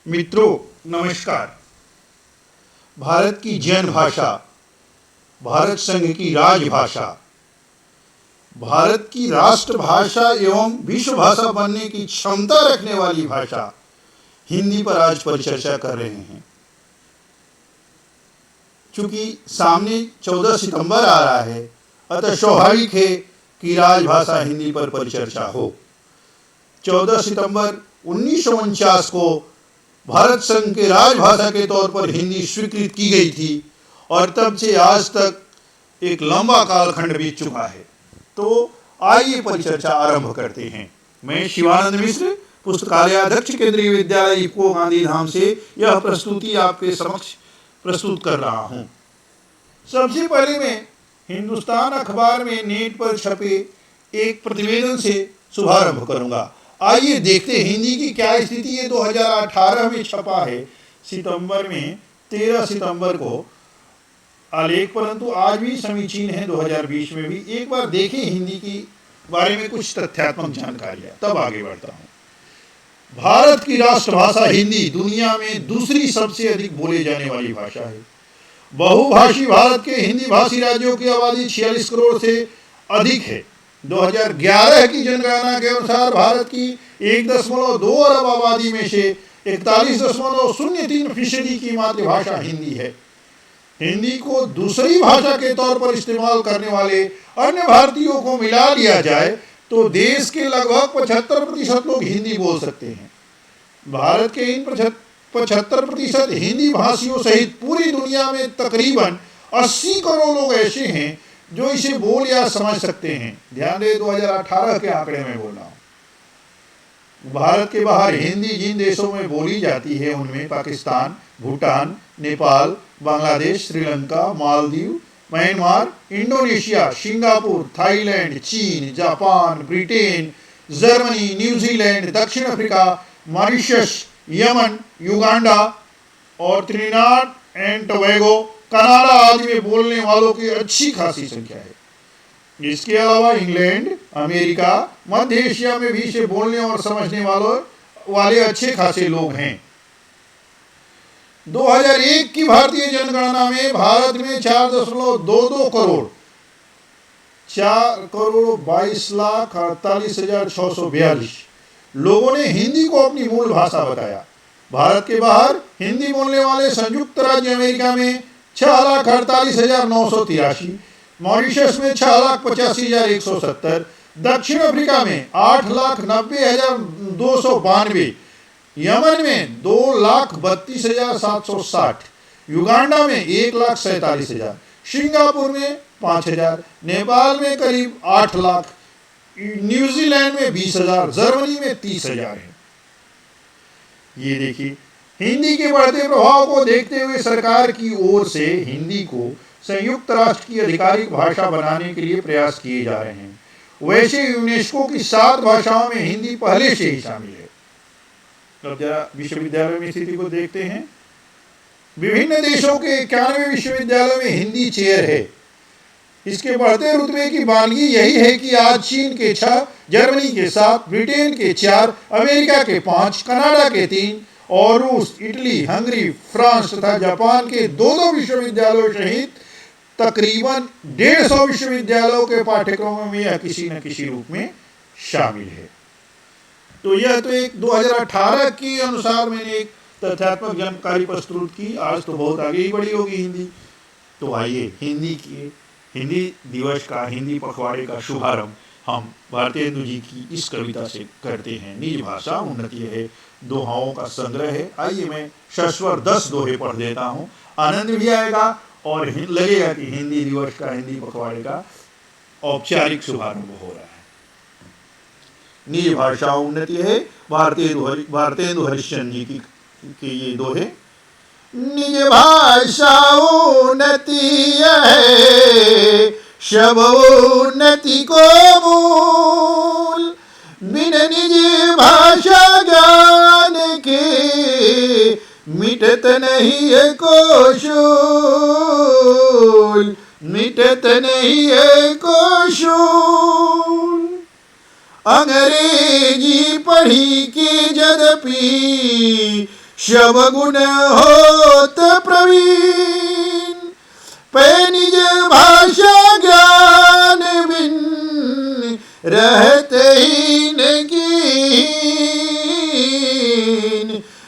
मित्रों नमस्कार। भारत की जन भाषा, भारत संघ की राजभाषा, भारत की राष्ट्रभाषा एवं विश्व भाषा बनने की क्षमता रखने वाली भाषा हिंदी पर आज परिचर्चा कर रहे हैं। चूंकि सामने 14 सितंबर आ रहा है, अतः स्वाभाविक है कि राजभाषा हिंदी पर परिचर्चा हो। 14 सितंबर 1949 को भारत संघ के राजभाषा के तौर पर हिंदी स्वीकृत की गई थी और तब से आज तक एक लंबा कालखंड बीत चुका है। तो आइए परिचर्चा आरंभ करते हैं। मैं शिवानंद मिश्र, पुस्तकालय अध्यक्ष, केंद्रीय विद्यालय इफको गांधीधाम से यह प्रस्तुति आपके समक्ष प्रस्तुत कर रहा हूं। सबसे पहले मैं हिंदुस्तान अखबार में नेट पर छपे एक प्रतिवेदन से शुभारंभ करूंगा। आइए देखते हैं हिंदी की क्या स्थिति है। 2018 में छपा है, सितंबर में 13 सितंबर को आलेख, परंतु आज भी समीचीन है। 2020 में भी एक बार देखें हिंदी की बारे में कुछ तथ्यात्मक जानकारियां, तब आगे बढ़ता हूं। भारत की राष्ट्रभाषा हिंदी दुनिया में दूसरी सबसे अधिक बोले जाने वाली भाषा है। बहुभाषी भारत के हिंदी भाषी राज्यों की आबादी 46 करोड़ से अधिक है। 2011 की जनगणना के अनुसार भारत की 1.2 अरब आबादी में से 41.03% की मातृभाषा हिंदी है। हिंदी को दूसरी भाषा के तौर पर इस्तेमाल करने वाले अन्य भारतीयों को मिला लिया जाए तो देश के लगभग 75% लोग हिंदी बोल सकते हैं। भारत के इन 75% हिंदी भाषियों सहित पूरी दुनिया में तकरीबन 80 करोड़ लोग ऐसे हैं जो इसे बोल या समझ सकते हैं। ध्यान दें, 2018 के आंकड़े में बोल रहा हूं। भारत के बाहर हिंदी जिन देशों में बोली जाती है उनमें Pakistan, Bhutan, Nepal, Bangladesh, Sri Lanka, Maldives, Myanmar, Indonesia, Singapore, Thailand, चीन, जापान, ब्रिटेन, जर्मनी, न्यूजीलैंड, दक्षिण अफ्रीका, मॉरिशस, यमन, युगांडा और त्रिनिदाद एंड टोबैगो, कनाडा आदि में बोलने वालों की अच्छी खासी संख्या है। इसके अलावा इंग्लैंड, अमेरिका, मध्य एशिया में भी इसे बोलने और समझने वाले अच्छे खासे लोग हैं। 2001 की भारतीय जनगणना में भारत में 4.22 करोड़ 4,22,48,642 लोगों ने हिंदी को अपनी मूल भाषा बताया। भारत के बाहर हिंदी बोलने वाले संयुक्त राज्य अमेरिका में 6,48,983, मॉरिशस में 6,85,170, दक्षिण अफ्रीका में 8,90,292, यमन में 2,32,760, युगांडा में 1,47,000, सिंगापुर में 5,000, नेपाल में करीब 8 लाख, न्यूजीलैंड में 20,000, जर्मनी में 30,000 है। ये देखिए, हिंदी के बढ़ते प्रभाव को देखते हुए सरकार की ओर से हिंदी को संयुक्त राष्ट्र की आधिकारिक भाषा बनाने के लिए प्रयास किए जा रहे हैं। वैसे यूनेस्को की 7 भाषाओं में हिंदी पहले से ही शामिल है। अब जरा विश्वविद्यालयों में स्थिति को देखते हैं। विभिन्न देशों के 91 विश्वविद्यालयों में हिंदी चेयर है। इसके बढ़ते रुतबे की वानगी यही है कि आज चीन के 6, जर्मनी के 7, ब्रिटेन के 4, अमेरिका के 5, कनाडा के 3 और रूस, इटली, हंगरी, फ्रांस तथा जापान के 2 विश्वविद्यालयों सहित तकरीबन 150 विश्वविद्यालयों के पाठ्यक्रमों में यह किसी न किसी रूप में शामिल है। तो यह तो एक 2018 के अनुसार मैंने एक तथ्यात्मक जानकारी प्रस्तुत की। आज तो बहुत आगे ही बढ़ी होगी हिंदी। तो आइए हिंदी दिवस का, हिंदी पखवाड़े का शुभारंभ हम भारतेंदु जी की इस कविता से करते हैं। निज भाषा उन्नति है, दोहाओं का संग्रह है। आइए मैं सस्वर 10 दोहे पढ़ देता हूँ, आनंद भी आएगा और लगेगा कि हिंदी दिवस का, हिंदी पखवाड़े का औपचारिक शुभारंभ हो रहा है। निज भाषा उन्नति है, भारतेंदु हरिश्चंद्र जी की ये दोहे। निज भाषा उन्नति है, सब उन्नति को मूल, बिन निज भाषा ज्ञान के मिटत नहीं है को शूल, मिटत नहीं है को शूल। अंग्रेजी पढ़ी के यद्यपि शब गुण होत प्रवीण, पै निज भाषा ज्ञान बिन, रहते हीन कीन,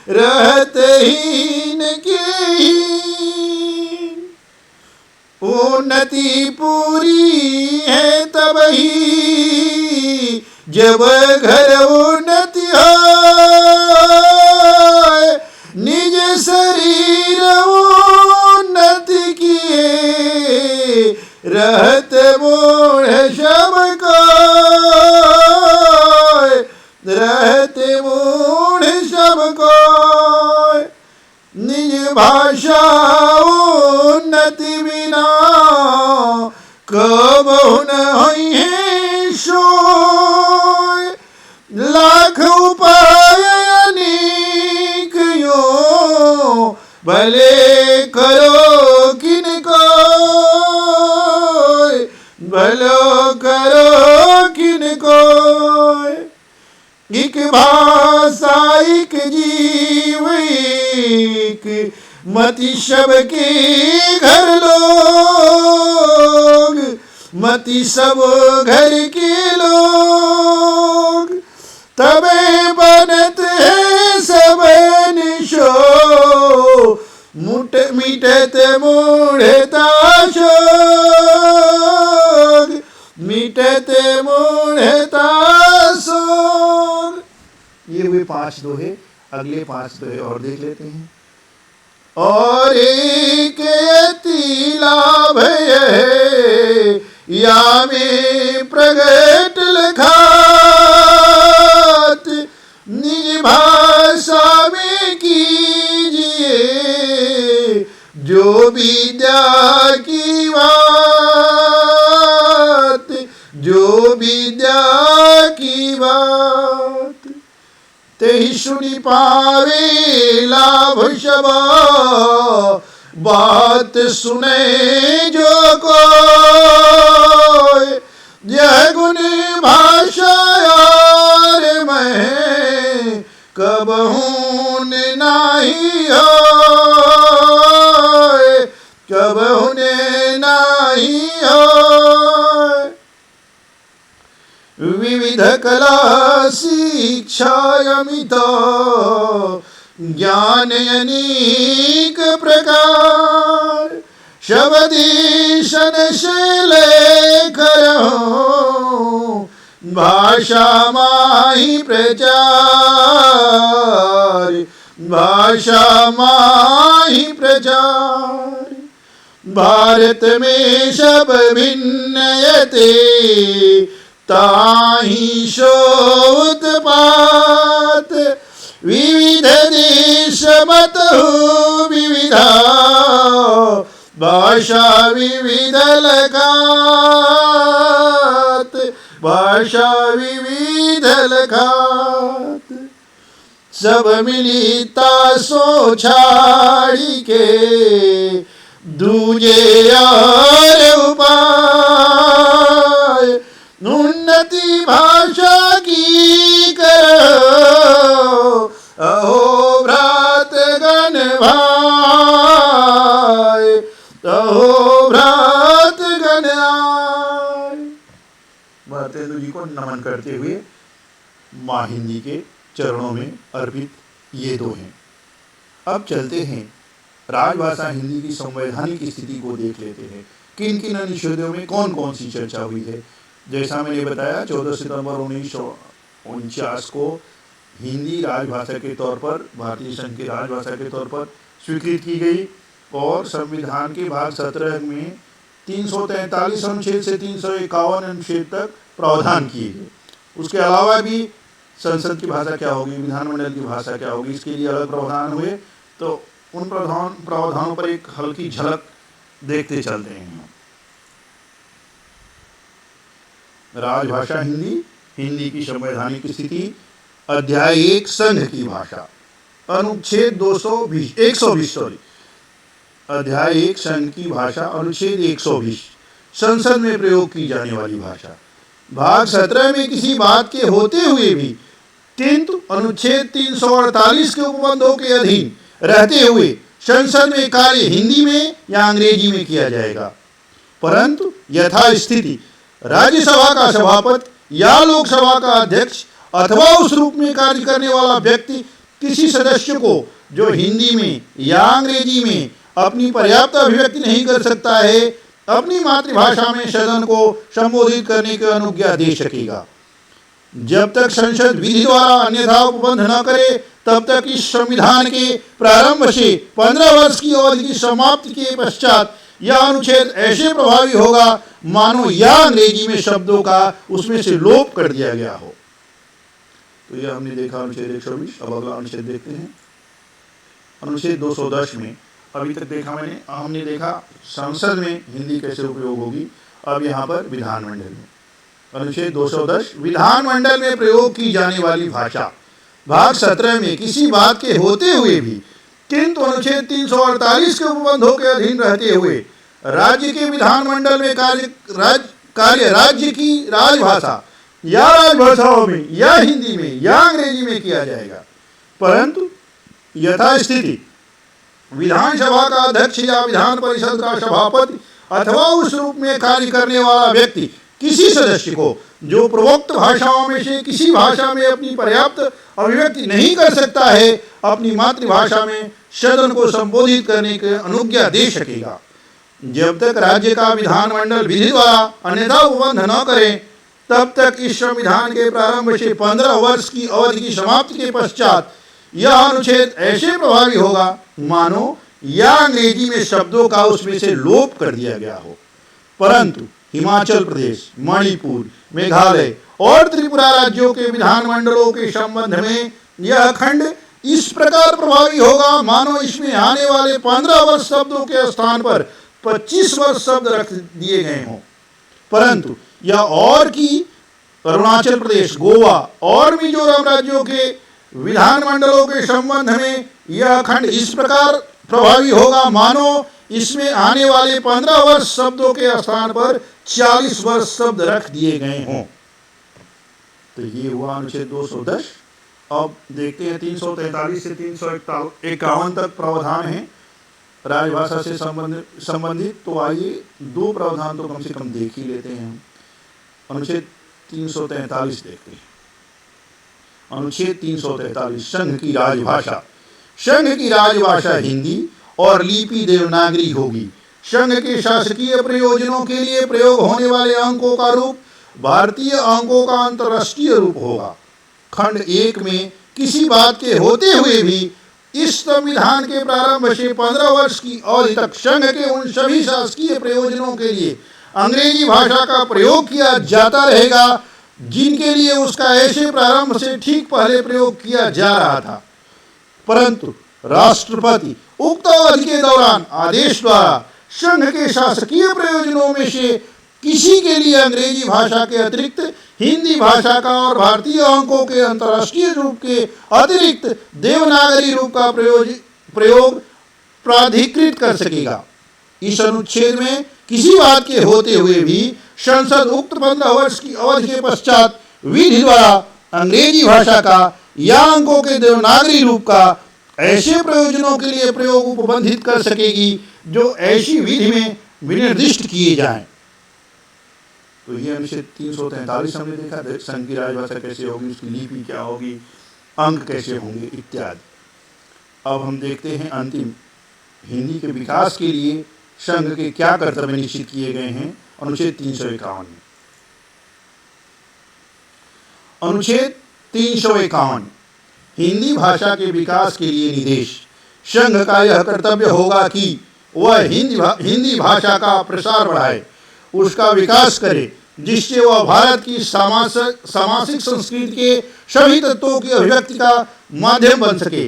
रहते हीन कीन। उन्नति पूरी है तब ही जब घर उन्नति हो, निज शरीर उन्नति किए, रहत मोह शब को, रहते मूढ़ शब को। निज भाषा उन्नति बिना, कबहु न होई है सोय। लाख उपाय अनेक यो, भले करो किनको, भलो करो किनको। एक भाषा एक जीव एक, मति सब के घर लोग, मति सब घर के लोग। तबे बनत है सब निशो, मिटत मूढ़ता शोक, मिटत मूढ़ता शोक। ये हुए 5 दोहे। अगले 5 दोहे और देख लेते हैं। और एक यति लाभ है, या में प्रगट लखात, निज भाषा में कीजिए जो विद्या की बात, जो विद्या की बात। तेहि सुनि पावे लाभ शबा, बात सुने जो कोय। यह गुण भाषा यार में, कबहु नाही होय, कबहु नाही होय। विविध कला शिक्षायमित, ज्ञान अनेक प्रकार। शबदीशन शैले करो, भाषा माही प्रचार, भाषा माही प्रचार। भारत में सब भिन्नयते, ताहि शोत पात। विविध देश मतहु विविधा, भाषा विविध लखात, भाषा विविध लखात। सब मिलिता सो छाड़ी के, दूजे और उपाय। उन्नति भाषा की करो, अहो भ्रात गण भाई, अहो भ्रात गण आय। भारतेंदु जी को नमन करते हुए माँ हिंदी के चरणों में अर्पित ये दोहे। अब चलते हैं राजभाषा हिंदी की संवैधानिक स्थिति को देख लेते हैं। किन किन अनुच्छेदों में कौन कौन सी चर्चा हुई है। जैसा मैंने बताया 14 सितंबर 1949 को हिंदी राजभाषा के तौर पर, भारतीय संघ की राजभाषा के तौर पर स्वीकृत की गई और संविधान के भाग 17 में 343 अनुच्छेद से 351 अनुच्छेद तक प्रावधान किए गए। उसके अलावा भी संसद की भाषा क्या होगी, विधानमंडल की भाषा क्या होगी, इसके लिए अलग प्रावधान हुए। तो उन प्रावधानों पर एक हल्की झलक देखते चलते हैं। राजभाषा हिंदी, हिंदी की संवैधानिक स्थिति, अध्याय 1 संघ की भाषा, अनुच्छेद 120 अध्याय 1 संघ की भाषा, अनुच्छेद 120 संसद में प्रयोग की जाने वाली भाषा। भाग 17 में किसी बात के होते हुए भी किंतु अनुच्छेद 348 के उपबंधों के अधीन रहते हुए संसद में कार्य हिंदी में या अंग्रेजी में किया जाएगा। परंतु यथास्थिति राज्यसभा का सभापति या लोकसभा का अध्यक्ष अथवा उस रूप में कार्य करने वाला व्यक्ति किसी सदस्य को जो हिंदी में या अंग्रेजी में अपनी पर्याप्त अभिव्यक्ति नहीं कर सकता है, अपनी मातृभाषा में सदन को संबोधित करने की अनुज्ञा दे सकेगा। जब तक संसद विधि द्वारा अन्यथा उपबंध न करे तब तक इस संविधान के प्रारंभ से 15 वर्ष की अवधि की समाप्ति के पश्चात यह अनुच्छेद ऐसे प्रभावी होगा मानो या अंग्रेजी में शब्दों का उसमें से लोप कर दिया गया हो। तो यह हमने देखा अनुच्छेद 120। अब अगला अनुच्छेद देखते हैं। अनुच्छेद 210 में अभी तक हमने देखा संसद में हिंदी कैसे उपयोग होगी। अब यहाँ पर विधानमंडल में अनुच्छेद 210 विधानमंडल में प्रयोग की जाने वाली भाषा। भाग 17 में किसी बात के होते हुए भी किंतु अनुच्छेद 348 के उपबंधों के अधीन रहते हुए राज्य के विधानमंडल में कार्य राज्य की राजभाषा या राजभाषाओं में या हिंदी में या अंग्रेजी में किया जाएगा। परंतु यथास्थिति विधानसभा का अध्यक्ष या विधान परिषद का सभापति अथवा उस रूप में कार्य करने वाला व्यक्ति किसी सदस्य को जो प्रोक्त भाषाओं में से किसी भाषा में अपनी पर्याप्त अभिव्यक्ति नहीं कर सकता है, अपनी मातृभाषा में सदन को संबोधित करने की अनुज्ञा दे सकेगा। जब तक राज्य का विधानमंडल विधि द्वारा अन्यथा उपबंध न करे तब तक इस संविधान के प्रारंभ से 15 वर्ष की अवधि की समाप्ति के पश्चात यह अनुच्छेद ऐसे प्रभावी होगा मानो या अंग्रेजी में शब्दों का उसमें से लोप कर दिया गया हो। परंतु हिमाचल प्रदेश, मणिपुर, मेघालय और त्रिपुरा राज्यों के विधानमंडलों के संबंध में यह खंड इस प्रकार प्रभावी होगा मानो इसमें आने वाले 15 वर्ष शब्दों के स्थान पर 25 वर्ष शब्द रख दिए गए हों। परंतु यह और कि अरुणाचल प्रदेश, गोवा और मिजोरम राज्यों के विधानमंडलों के संबंध में यह खंड इस प्रकार प्रभावी होगा मानो इसमें आने वाले 15 वर्ष शब्दों के स्थान पर 40 वर्ष शब्द रख दिए गए हों। तो ये हुआ अनुच्छेद 210। अब देखते हैं 343 से 351 तक प्रावधान है राजभाषा से संबंधित। तो आइए दो प्रावधान तो कम से कम देख ही लेते हैं हम। अनुच्छेद 343 देखते हैं। अनुच्छेद 343 संघ की राजभाषा। संघ की राजभाषा हिंदी और लिपि देवनागरी होगी। संघ के शासकीय प्रयोजनों के लिए प्रयोग होने वाले अंकों का रूप भारतीय अंकों का अंतर्राष्ट्रीय रूप होगा। खंड 1 में किसी बात के होते हुए भी इस संविधान के प्रारंभ से 15 वर्ष की अवधि तक संघ के उन सभी शासकीय प्रयोजनों के लिए अंग्रेजी भाषा का प्रयोग किया जाता रहेगा जिनके लिए उसका ऐसे प्रारंभ से ठीक पहले प्रयोग किया जा रहा था। परंतु राष्ट्रपति उक्त अवधि के दौरान आदेश द्वारा संघ के शासकीय प्रयोजनों में से किसी के लिए अंग्रेजी भाषा के अतिरिक्त हिंदी भाषा का और भारतीय अंकों के अंतर्राष्ट्रीय रूप के अतिरिक्त देवनागरी रूप का प्रयोग प्राधिकृत कर सकेगा। इस अनुच्छेद में किसी बात के होते हुए भी संसद उक्त 15 वर्ष की अवधि के पश्चात विधि द्वारा अंग्रेजी भाषा का या अंकों के देवनागरी रूप का ऐसे प्रयोजनों के लिए प्रयोग उपबंधित कर सकेगी जो ऐसी विधि में विनिर्दिष्ट किए जाएं। तो ये अनुच्छेद 343 हमने देखा, संघ की राजभाषा कैसे होगी, उसकी लिपि क्या होगी, अंक कैसे होंगे इत्यादि। अब हम देखते हैं अंतिम हिंदी के विकास के लिए संघ के क्या कर्तव्य निश्चित किए गए हैं अनुच्छेद 351 में। अनुच्छेद 351 हिंदी भाषा के विकास के लिए निर्देश। संघ का यह कर्तव्य होगा कि वह हिंदी भाषा का प्रसार बढ़ाए, उसका विकास करे, जिससे वह भारत की सामाजिक संस्कृति के सभी तत्वों की अभिव्यक्ति का माध्यम बन सके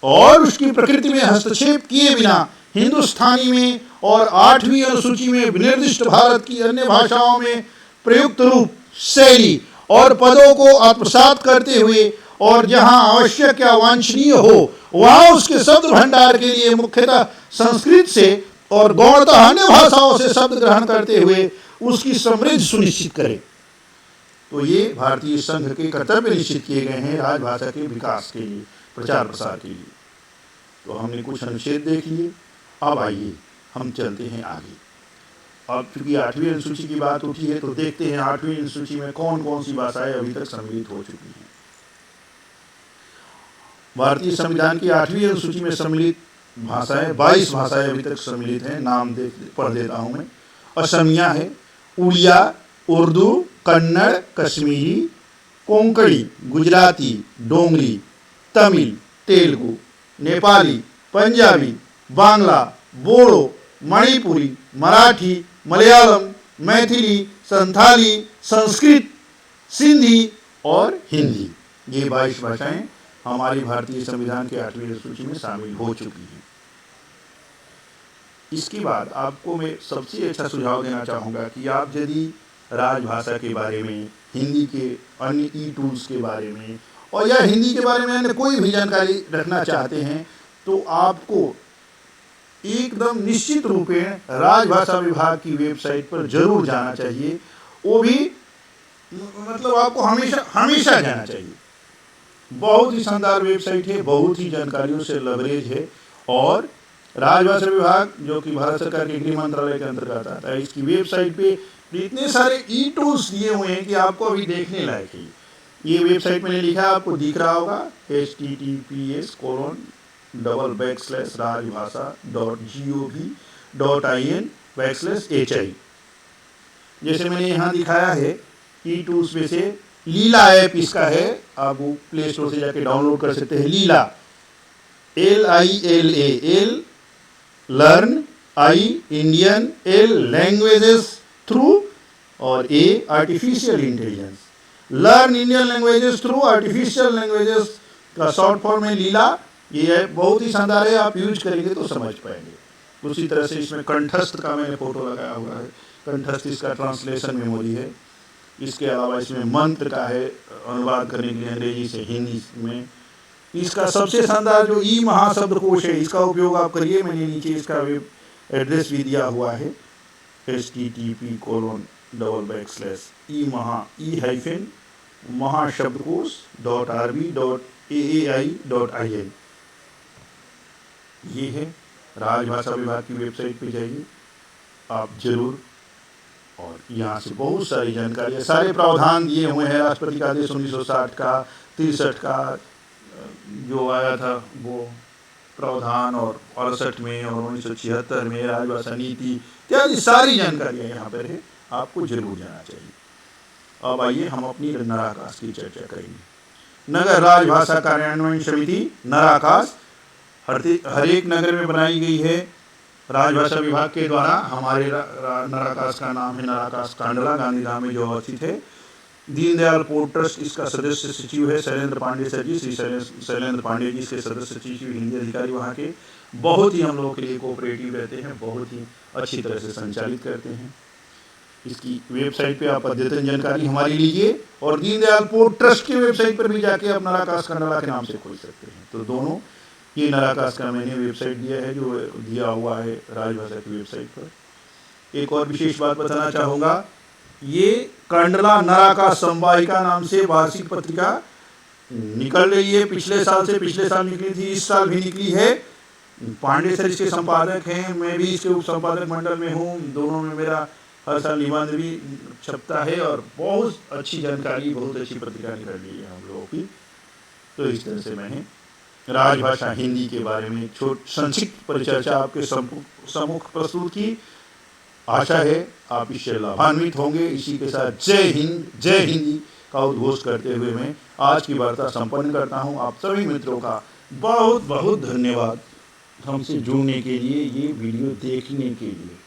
और उसकी प्रकृति में हस्तक्षेप किए बिना हिंदुस्तानी में और 8वीं अनुसूची में विनिर्दिष्ट भारत की अन्य भाषाओं में प्रयुक्त रूप, शैली और पदों को आत्मसात करते हुए और जहां आवश्यक या वांछनीय हो वहां उसके शब्द भंडार के लिए मुख्यतः संस्कृत से और गौणतः अन्य भाषाओं से शब्द ग्रहण करते हुए उसकी समृद्धि सुनिश्चित करे। तो ये भारतीय संघ के कर्तव्य निश्चित किए गए हैं राजभाषा के विकास के लिए, प्रचार प्रसार के लिए। तो हमने कुछ अनुच्छेद देख लिए। अब आइए हम चलते हैं आगे। अब चूंकि 8वीं अनुसूची की बात उठी है तो देखते हैं 8वीं अनुसूची में कौन कौन सी भाषाएं अभी तक सम्मिलित हो चुकी हैं। भारतीय संविधान की 8वीं अनुसूची में सम्मिलित भाषाएं 22 भाषाएं अभी तक सम्मिलित हैं। नाम पढ़ देता हूं मैं। असमिया है, उड़िया, उर्दू, कन्नड़, कश्मीरी, कोंकणी, गुजराती, डोंगरी, तमिल, तेलुगु, नेपाली, पंजाबी, बांग्ला, बोडो, मणिपुरी, मराठी, मलयालम, मैथिली, संथाली, संस्कृत, सिंधी और हिंदी। ये 22 भाषाएं हमारी भारतीय संविधान के 8वीं अनुसूची में शामिल हो चुकी हैं। इसके बाद आपको मैं सबसे अच्छा सुझाव देना चाहूँगा कि आप यदि राजभाषा के बारे में, हिंदी के अन्य ई टूल्स के बारे में और या हिंदी के बारे में अन्य कोई भी जानकारी रखना चाहते हैं तो आपको एकदम निश्चित रूप में राजभाषा विभाग की वेबसाइट पर जरूर जाना चाहिए। वो भी मतलब आपको हमेशा जाना चाहिए। बहुत ही शानदार वेबसाइट है, बहुत ही जानकारियों से लवरेज है और राजभाषा विभाग जो कि भारत सरकार के गृह मंत्रालय के अंतर्गत आता है, इसकी वेबसाइट पे इतने सारे ई टूल्स दिए हुए हैं कि आपको अभी देखने लायक है। ये वेबसाइट मैंने लिखा है, आपको दिख रहा होगा https://rajbhasa.gov.in/hi। जैसे मैंने यहाँ दिखाया है ई टूल्स में से लीला ऐप इसका है, आप प्ले स्टोर से जाके डाउनलोड कर सकते हैं। लीला LILA learn, I Indian, L languages through और A artificial intelligence. Learn Indian languages through artificial languages का शॉर्ट फॉर्म है लीला। ये है, बहुत ही शानदार है, आप यूज करेंगे तो समझ पाएंगे। उसी तरह से इसमें कंठस्थ का मैंने फोटो लगाया हुआ है, कंठस्थ इसका ट्रांसलेशन मेमोरी है। इसके अलावा इसमें मंत्र का है, अनुवाद करने के लिए अंग्रेजी से हिंदी में। इसका सबसे शानदार जो ई महाशब्दकोश है, इसका उपयोग आप करिए। मैंने नीचे इसका वेब एड्रेस भी दिया हुआ है http://e-महाशब्दकोश.rb.aai.in। ये है राजभाषा विभाग की वेबसाइट पे जाइए आप जरूर, और यहाँ से बहुत सारी जानकारी, सारे प्रावधान दिए हुए हैं। राष्ट्रपति का आदेश 1960 का, 63 का जो आया था वो प्रावधान, और 68 में और 1976 में राजभाषा नीति इत्यादि सारी जानकारियाँ यहाँ पर है, आपको जरूर जाना चाहिए। अब आइए हम अपनी नराकास की चर्चा करेंगे। नगर राजभाषा कार्यान्वयन समिति नराकास हर एक नगर में बनाई गई है राजभाषा विभाग के द्वारा। हमारे नराकास का नाम है नराकास कांडला, गांधीधाम में जो अवस्थित है। दीनदयाल पोर्ट ट्रस्ट इसका सदस्य सचिव है शैलेंद्र पांडे सर जी, श्री शैलेंद्र पांडे जी इसके सदस्य सचिव, हिंदी अधिकारी वहाँ के। बहुत ही हम लोगों के लिए कोऑपरेटिव रहते हैं, बहुत ही अच्छी तरह से संचालित करते हैं। इसकी वेबसाइट पे आप अद्यतन जानकारी हमारी लीजिए, और दीनदयाल पोर्ट ट्रस्ट की वेबसाइट पर भी जाके आप नराकास कांडला के नाम से खोल सकते हैं। तो दोनों, ये नराकास का मैंने वेबसाइट दिया है जो दिया हुआ है राजभाषा की वेबसाइट पर। एक और विशेष बात बताना चाहूँगा, ये कांडला नराकास संवाहिका नाम से वार्षिक पत्रिका निकल रही है। पिछले साल निकली थी, इस साल भी निकली है। पांडे सर इसके संपादक हैं, मैं भी इसके उप संपादक मंडल में हूँ। दोनों में मेरा हर साल निबंध भी छपता है, और बहुत अच्छी जानकारी, बहुत अच्छी पत्रिका निकल रही है हम लोगों की। तो इस तरह से मैंने राजभाषा हिंदी के बारे में संक्षिप्त परिचर्चा आपके सम्मुख प्रस्तुत की। आशा है आप इससे लाभान्वित होंगे। इसी के साथ जय हिंद, जय हिंदी का उद्घोष करते हुए मैं आज की वार्ता संपन्न करता हूं। आप सभी मित्रों का बहुत बहुत धन्यवाद हमसे जुड़ने के लिए, ये वीडियो देखने के लिए।